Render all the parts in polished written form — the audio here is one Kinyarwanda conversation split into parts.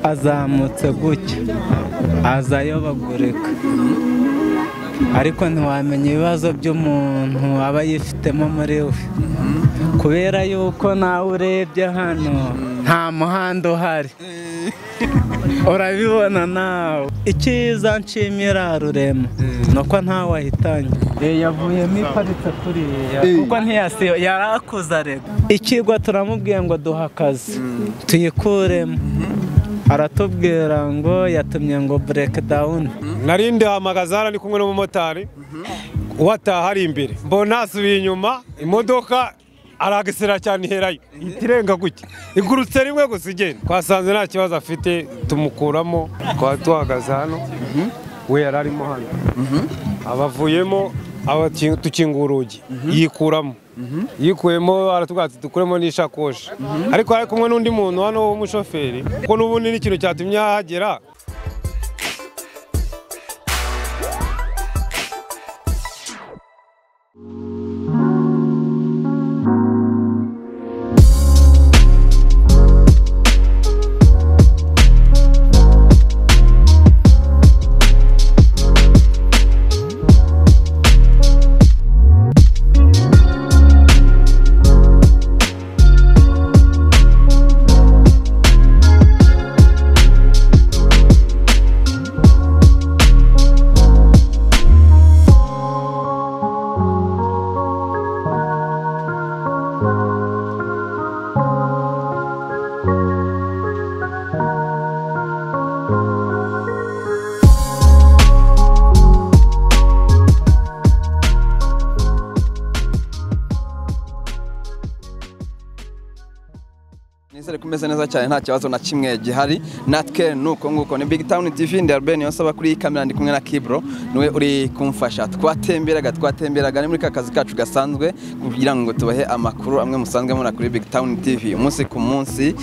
azamutse gutya aza ayobagurika ariko ntiwamenya ibibazo by'umuntu aba yifitemo muri we kubera yuko nawe urebye hano nta muhanda uhari urabibona nawe icyiza nshimira Rurema nuko ntawe wahitanye yavuyemo iparitse kuriya kuko ntiyasiyo yarakuze arega ikigwa turamubwiye ngo duha akazi tuyikuremo aratubwira ngo yatumye ngo break down narinde hamagazara ni kumwe n'umumotari wataha ari imbere mbona asubiye inyuma imodoka aragesera cyane herayo itirenga gutya igurutse rimwe gusa igenda twasanze nta kibazo afite tumukuramo kwa tuhagaze hano we yararimo hano abavuyemo tukingura urugi yikuramo yikuyemo aratubwira ati dukuremo n'ishakoshi ariko ari kumwe n'undi muntu hano w'umushoferi kuko n'ubundi n'ikintu cyatumye ahagera. Nizere kumeze neza cyane nta kibazo na kimwe gihari natwe nuko nguko ni Big Town TV Ndarben yosaba kuri kamera ndi kumwe na Kibro niwe uri kumfasha twatemberaga ni muri kakazi kacu gasanzwe kugira ngo tubahe amakuru amwe musanzwe muna kuri Big Town TV umunsi ku munsi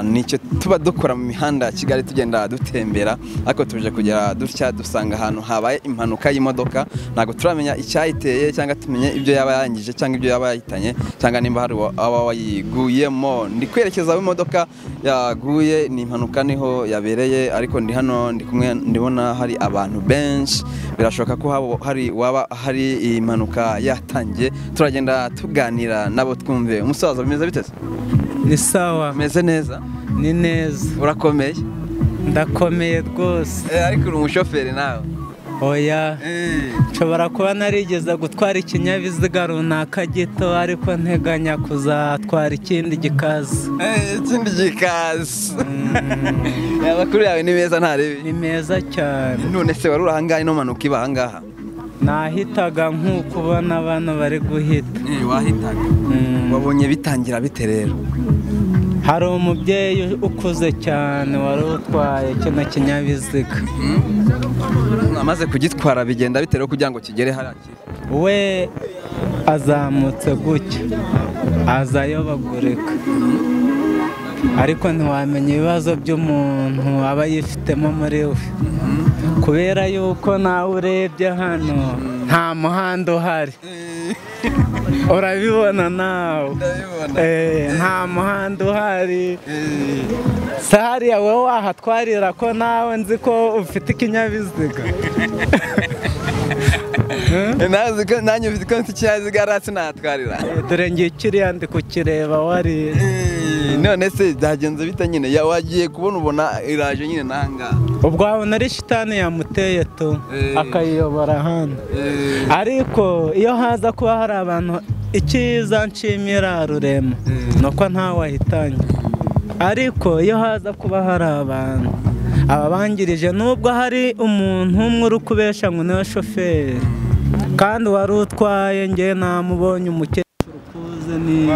nicyo tuba dukora mu mihanda ya Kigali tugenda dutembera ariko tuje kugera dutya dusanga ahantu habaye impanuka y'imodoka nago turamenya icyayiteye cyangwa tumenye ibyo yaba yangije cyangwa ibyo yaba yahitanye cyangwa nimba hari aba wayiguyemo ndi kwerekeza imodoka yaguye ni impanuka niho yabereye ariko ndi hano ndi kumwe ndibona hari abantu benshi birashoboka ko hari impanuka yatangiye turagenda tuganira nabo twumve umusaza bimeze bitese ni sawa meze neza ni neza urakomeye ndakomeye rwose ariko uri umushoferi nawe oya nshobora kuba narigeze gutwara ikinyabiziga runaka gito ariko nteganya kuzatwara ikindi gikaze amakuru yawe ni meza ntarebe ni meza cyane none se wari urahangaha ino mpanuka iba ahangaha nahitaga nk'uko ubona abantu bari guhita wahitaga wabonye bitangira bite rero hari umubyeyi ukuze cyane wari utwaye kino kinyabiziga amaze kugitwara bigenda bitero kugira ngo kigere hariya we azamutse gutya aza ayobagurika ariko ntiwamenya ibibazo by'umuntu aba yifitemo muri we kubera yuko nawe urebye hano nta muhanda uhari urabibona nawe nta muhanda uhari sahariya wowe wahatwarira ko nawe nzi ko ufite ikinyabiziga nanjye ufite ko mfite ikinyabiziga hasi natwarira dore ngiye kiriya ndi kukireba wari none se byagenze bita nyine wagiye ubona iraje nyine nangaha ubwo wabona ari shitani yamuteye tu akayiyobora hano ariko iyo haza kuba hari abantu icyiza nshimira Rurema nuko ntawe wahitanye ariko iyo haza kuba hari abantu ababangirije nubwo hari umuntu umwe uri kubesha ngo niwe shoferi kandi wari utwaye nge namubonye umukecuru ukuze ni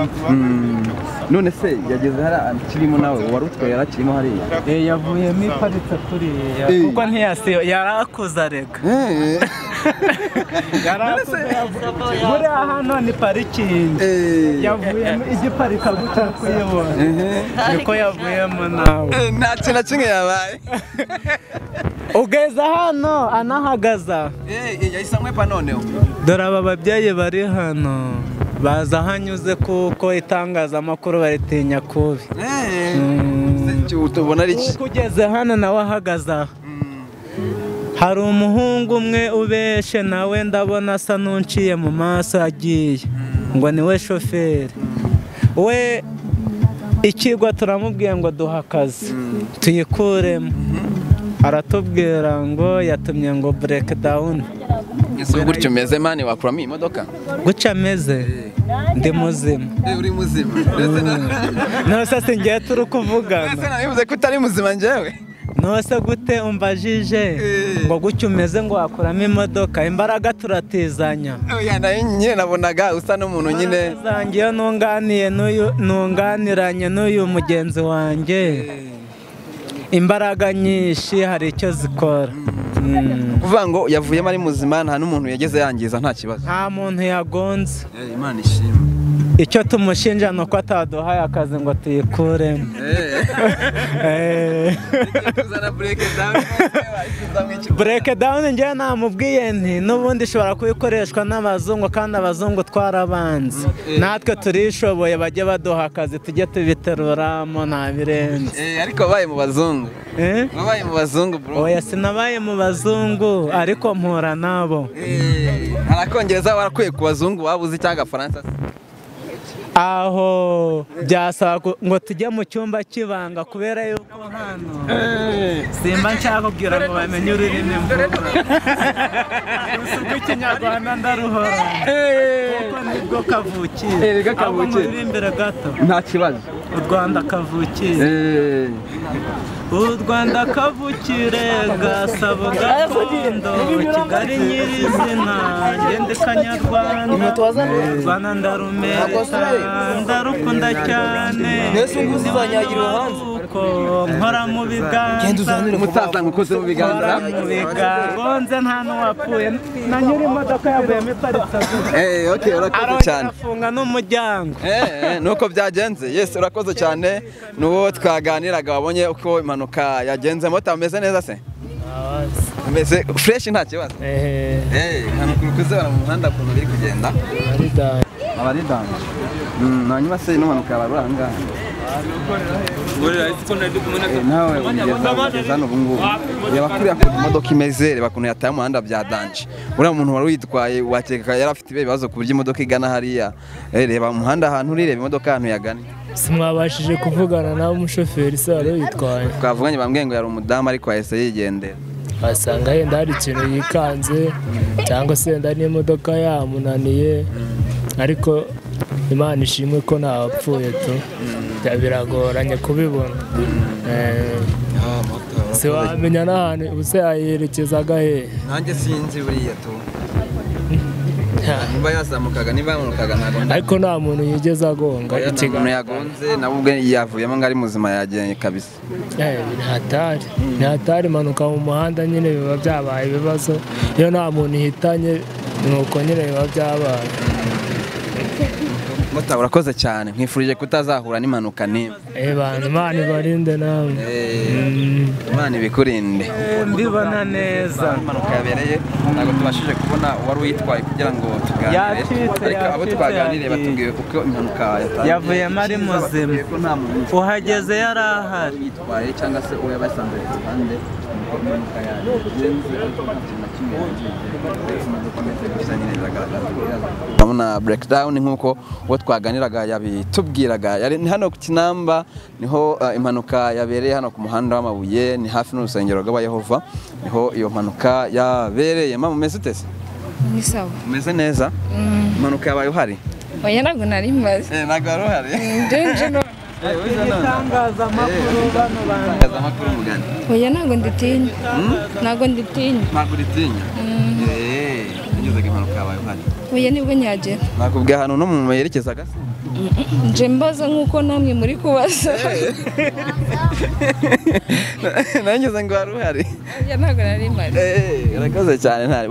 none se yageze hari kirimo nawe wari utwaye yarakirimo hariya yavuyemo iparitse kuriya kuko ntiyasiyo yarakuze arega buriya hano ni parikingi yavuyemo igiparika gutya kuyibona niko yavuyemo nawe nta kintu na kimwe yabaye ugeze hano anahagaza yahise amwepa noneho dore aba babyeyi bari hano baza hanyuze kuko itangazamakuru baritinya kubi utubona ari iki kugeze hano nawe ahagaze aha hari umuhungu umwe ubeshe nawe ndabona asa n'unciye mu maso agiye ngo niwe shoferi we ikigwa turamubwiye ngo duha akazi tuyikuremo aratubwira ngo yatumye ngo break down ese gutyo umeze mani wakuramo iyi modoka guca ameze ndi muzima uri muzima nose singiye turi kuvugana ese nabivuze ko utari muzima njyewe nose gute umbajije ngo gucyo umeze ngo wakuramo imodoka imbaraga turatizanya oya nayo nyine nabonaga usa n'umuntu nyine zangiye nunganiranye n'uyu mugenzi wanjye imbaraga nyinshi hari icyo zikora kuvuga ngo yavuyemo ari muzima nta n'umuntu yageze yangiza nta kibazo nta muntu yagonze Imana ishimwe icyo tumushinja ni uko ataduhaye akazi ngo tuyikuremo bureke dawuni ngewe namubwiye nti n'ubundi ishobora kubikoreshwa n'abazungu kandi abazungu twarabanze natwe turishoboye bajye baduha akazi tujye tubiteruramo nta birenze ariko wabaye mu bazungu wabaye mu bazungu bro oya sinabaye mu bazungu ariko mpura nabo arakongereza warakuye ku bazungu wabuze cyangwa Faransa aho byasaba ngo tujye mu cyumba cy'ibanga kubera yuko hano simba nshaka kubwira ngo bamenye ururimi mvuga usuka ikinyarwanda ndaruhora kuko nibwo kavukire ahubwo muririmbire gato nta kibazo u Rwanda kavukire u Rwanda kavukire gasabo gakondo Kigali nyirizina ngende kanyarwanda Rwanda ndarumeta ndarukunda cyane nkora mu biganza umusaza ngukoze mu biganza gonze nta n'uwapfuye na nyiri imodoka yavuyemo iparitse okay urakoze cyane afunga n'umuryango nuko byagenze yes urakoze cyane nuwo twaganiraga wabonye uko impanuka yagenze moto ameze neza se ameze fresh nta kibazo impanuka ukuze bara mu muhanda kuntu biri kugenda abari danje nanyuma se impanuka yabarura ngaha nawe ugeze hano ubungubu reba kuriya imodoka imeze reba kuntu yataye umuhanda bya danje uriya muntu wari uyitwaye wakeka yari afite ibibazo ku buryo imodoka igana hariya reba umuhanda ahantu uri reba imodoka ahantu yagana simwabashije kuvugana nawe umushoferi se wari uyitwaye twavuganye bambwiye ngo yari umudamu ariko yahise yigendera wasanga yenda hari ikintu yikanze cyangwa se yenda n'imodoka yamunaniye ariko Imana ishimwe ko ntawapfuye tu biragoranye kubibona se wamenya n'ahantu ubuse yayerekezaga he nanjye sinzi buriya tu niba yazamukaga niba yamanukaga ntabwo ariko nta muntu yigeze agonga ikiganiro yagonze nabo ubwe yavuyemo ngo ari muzima yagenye kabisa ntihatari impanuka mu muhanda nyine biba byabaye ibibazo iyo nta muntu ihitanye nuko nyine biba byabaye Mota urakoze cyane nkwifurije kutazahura n'impanuka nimwe Imana ibarinde nawe Imana ibikurinde mbibona neza impanuka yabereye ntabwo tubashije kubona uwari uyitwaye kugira ngo tuganire ariko abo twaganiriye batubwiye uko impanuka yavuyemo ari muzima uhageze yari ahari yitwaye cyangwa se uwo yabasanze ku ruhande impanuka yagenze ariko nta kintu na kimwe urabona breakdown nk'uko uwo twaganiraga yabitubwiraga ni hano ku Kinamba niho impanuka yabereye hano ku muhanda w'amabuye ni hafi n'urusengero rw'abayehova niho iyo mpanuka yabereye mama umeze utese ni sawa umeze neza impanuka yabaye uhari oya ntabwo nari maze ntabwo wari uhari itangazamakuru bano itangazamakuru mugani oya ntabwo nditinya ntabwo nditinya ugeze impanuka yabaye uhari oya nibwo nyagera nakubwiye ahantu no mu yerekezaga nje mbaza nk'uko namwe muri kubaza nangeze ngo wari uhari oya ntabwo nari maze urakoze cyane ntari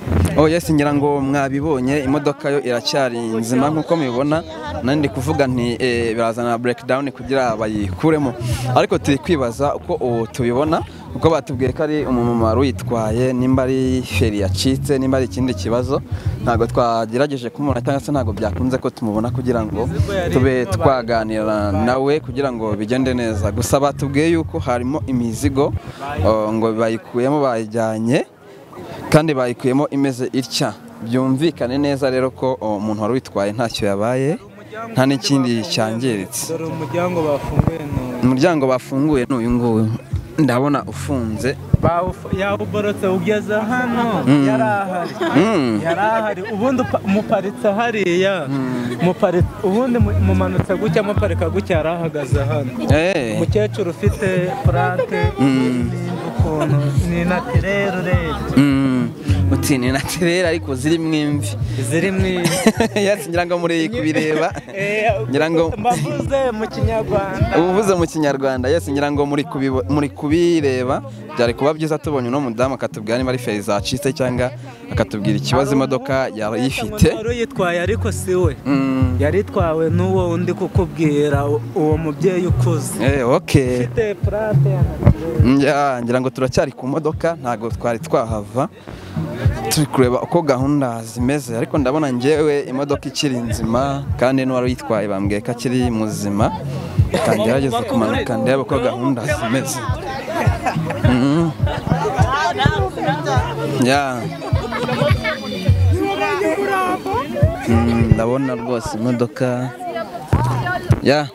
yes ngira ngo mwabibonye imodoka yo iracyari nzima nk'uko mubibona nandi kuvuga nti birazana breakdown kugira bayikuremo ariko turi kwibaza uko tubibona kuko batubwiye ko ari umumama wari uyitwaye, nimba ari feri yacitse, nimba ari ikindi kibazo ntabwo twagerageje kumubona cyangwa se ntabwo byakunze ko tumubona kugira ngo tube twaganira nawe kugira ngo bigende neza. Gusa batubwiye yuko harimo imizigo ngo bayikuyemo bayijyanye kandi bayikuyemo imeze itya. Byumvikane neza rero ko umuntu wari witwaye ntacyo yabaye, nta n'ikindi cyangiritse. Umuryango bafunguye n'uyu nguyu ndabona ufunze, yawuborotse ugeze hano. yarahari ubundi muparitse hariya, ubundi mumanutse gutya muparika gutya, yarahagaze hano. Umukecuru ufite plante ukuntu ni natirere uti ni natirere ariko zirimo imvi, yes, ngira ngo muri kubireba, ngira ngo mbavuze mu Kinyarwanda, uvuze mu Kinyarwanda, yes, ngira ngo muri kubireba. Byari kuba byiza tubonye no mudamu akatubwira niba ari feri zacitse cyangwa akatubwira ikibazo imodoka yari ifite. Wari yitwaye ariko si we, yari itwawe n'uwo undi kukubwira, uwo mubyeyi ukuze. Okay, ufite plante ngira ngo turacyari ku modoka, ntago twari twahava, turi kureba uko gahunda zimeze, ariko ndabona njyewe imodoka ikiri nzima kandi n'uwari yitwaye bambwiye ko akiri muzima. Kangerageza kumanuka ndebe uko gahunda zimeze. Ndabona rwose imodoka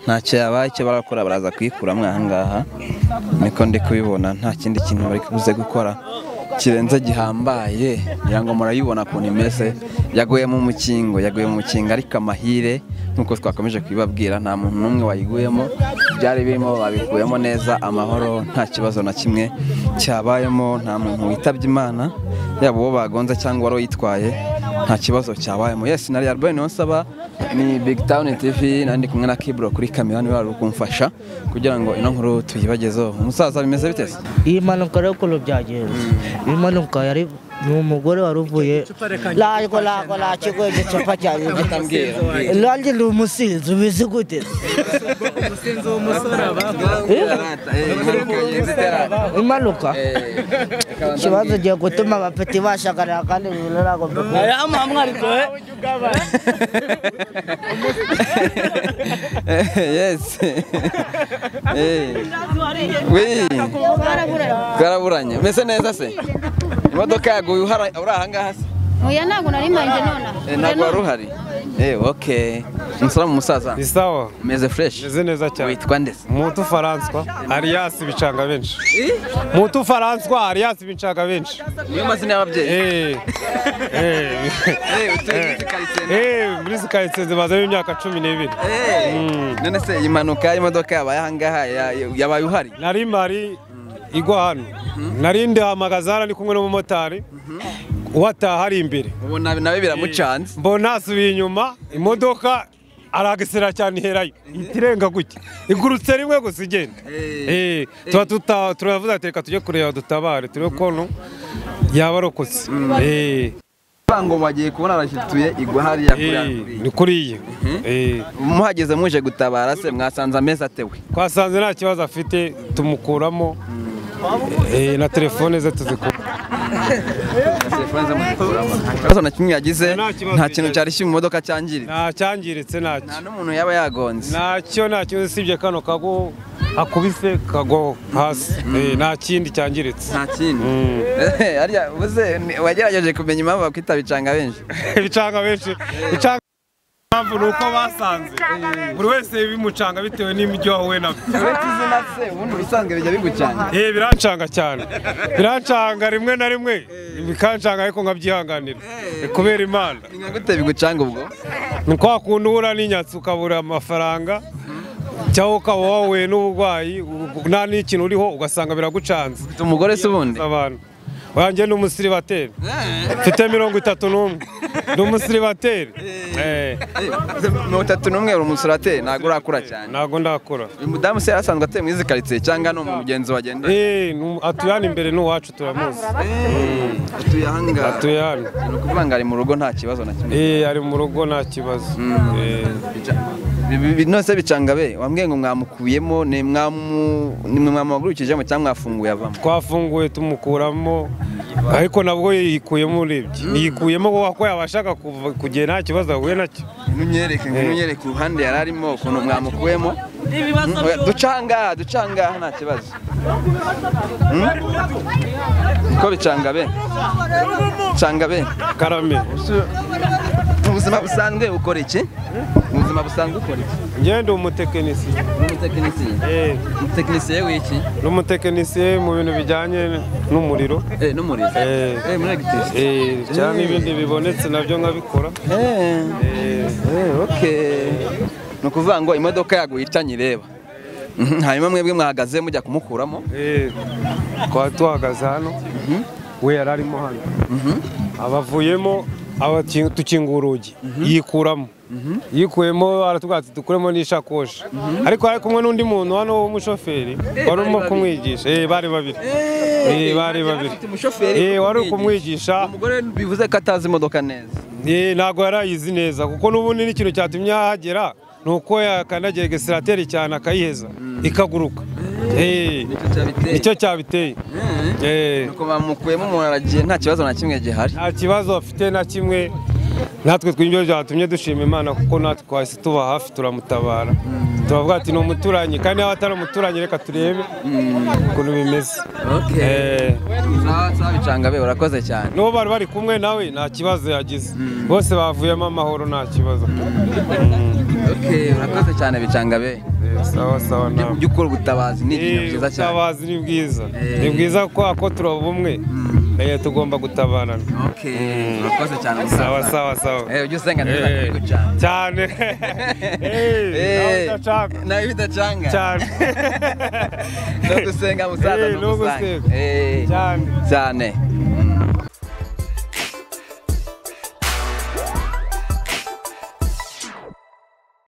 ntacyo yabaye, icyo barakora baraza kuyikuramo aha ngaha, niko ndi kubibona. Nta kindi kintu bari kubuze gukora kirenze gihambaye, ngira ngo murayibona ukuntu imeze. Yaguye mu mukingo ariko amahire nkuko twakomeje kubibabwira nta muntu n'umwe wayiguyemo, byari birimo babikuyemo neza amahoro, nta kibazo na kimwe cyabayemo, nta muntu witabye Imana, yaba uwo bagonze cyangwa wari uyitwaye, nta kibazo cyabayemo. Yes, nari Albert Niyonsaba, ni Big Town TV, nandi kumwe na Kibro kuri kamera, niwe ari kumfasha kugira ngo ino nkuru tuyibagezeho. Umusaza bimeze bite se? Iyi mpanuka rero uko byagenze, iyi mpanuka yari ni umugore wari uvuye la kigo igicupa cyane nanjye ndi umusinzi, ubizi gute? umusinzi w'umusore impanuka ikibazo giye gutuma abapeti bashagarira kandi ibintu ntabwo yes, karaburanye mese neza se? Imodoka yaguye uri aha ngaha se? Oya, ntabwo nari mpanje nona. Ntabwo wari uhari? Okay. Musalamu musaza. Bisawa. Meze fresh. Meze neza cyane. Witwa nde? Mutu François, alias Bicanga benshi. Mutu François, alias Bicanga benshi. Niyo mazina y'ababyeyi? muri karitsiye zimaze imyaka 12. None se impanuka y'imodoka yabaye aha ngaha yabaye uhari? Nari mari igwa hano. Narinde hamagazara ni kumwe n'umumotari. Wataha ari imbere. Ubona nawe biramucanze. Mbona asubiye inyuma, imodoka aragesera cyane iherayo. Itirenga gutya. Igurutse rimwe gusa igenda. Turavuze ati reka tujye kureba dutabare, turebe ko yabarokotse. Bango bagiye kubona arashituye igwa hari ya ni kuriye. Muhageze muje gutabara se mwasanze ameza atewe? Twasanze nta kibazo afite, tumukuramo na telefone ze tuzikura. Ikibazo na kimwe yagize, nta kintu cyari mu modoka cyangiritse? Nta cyangiritse ntacyo. Nta n'umuntu yaba yagonze? Ntacyo usibye kano kago akubise kago hasi. Nta kindi cyangiritse. Nta kindi. Ariya uze wagerageje kumenya impamvu bakwita Bicanga benshi? Bicanga benshi. Impamvu nuko basanze buri wese bimucanga bitewe n'imijyo wahuye nabyo. Izina se ubundi bisanzwe bijya bigucanga? Birancanga cyane. Birancanga rimwe na rimwe, bikancanga ariko nkabyihanganira kubera Imana. Ni gute bigucanga ubwo? Ni kwa kuntu ubura n'inyatsi ukabura amafaranga, cyangwa ukaba wahuye n'uburwayi nta n'ikintu uriho ugasanga biragucanze. Ufite umugore se ubundi? Wanjye ni umusiribateri, mfite 31. Ni umusiribateri. 31 uri umusiribateri, ntabwo urakura cyane? Ntabwo ndakura. Uyu mudamu se yarasanzwe atuye muri izi karitsiye cyangwa ni umugenzi wagenda? Atuye hano imbere n'uwacu turamuzi. Atuye aha ngaha? Atuye hano. Ni ukuvuga ngo ari mu rugo nta kibazo na kimwe? Ari mu rugo nta kibazo. nose Bicangabe wambwiye ngo mwamukuyemo ni mwamugurukijemo cyangwa mwafunguye avamo twafunguye tumukuramo ariko nabwo yikuyemo urebye yikuyemo ko yabashaka kugenda nta kibazo ahuye nacyo nunyereke uruhande yari arimo ukuntu mwamukuyemo ducanga nta kibazo ko Bicangabe karame mu buzima busanzwe ukora iki ngende umutekinisiye umutekinisiye w'iki n'umutekinisiye mu bintu bijyanye n'umuriro cyangwa ibindi bibonetse nabyo nkabikora ni ukuvuga ngo imodoka yaguhitanye ireba hanyuma mwebwe mwahagaze mujya kumukuramo twaba tuhagaze hano we yari arimo hano abavuyemo tukingura urugi yikuramo yikuyemo aratubwira ati dukuremo n'ishakoshi ariko ari kumwe n'undi muntu hano w'umushoferi wari urimo kumwigisha bari babiri wari kumwigisha umugore bivuze ko atazi imodoka neza ntabwo yari ayizi neza kuko n'ubundi n'ikintu cyatumye ahagera ni uko yakandagiye gesirateri cyane akayiheza ikaguruka nicyo cyabiteye nuko bamukuyemo umuntu aragiye nta kibazo na kimwe gihari nta kibazo afite na kimwe natwe tw'ibyo byatumye dushima Imana kuko natwe twahise tuba hafi turamutabara turavuga ati ni umuturanyi kandi yaba atari umuturanyi reka turebe ukuntu bimeze sawa Bicangabe urakoze cyane n'uwo bari kumwe nawe nta kibazo yagize bose bavuyemo amahoro nta kibazo urakoze cyane Bicangabe sawa nawe by'ukuri ubutabazi ni ikintu cyiza cyane ubutabazi ni bwiza ko turi ubumwe tugomba gutabarana urakoze cyane sawa ujye usenga neza cyane nawe bidacanga cyane no gusenga musaza no gusenga cyane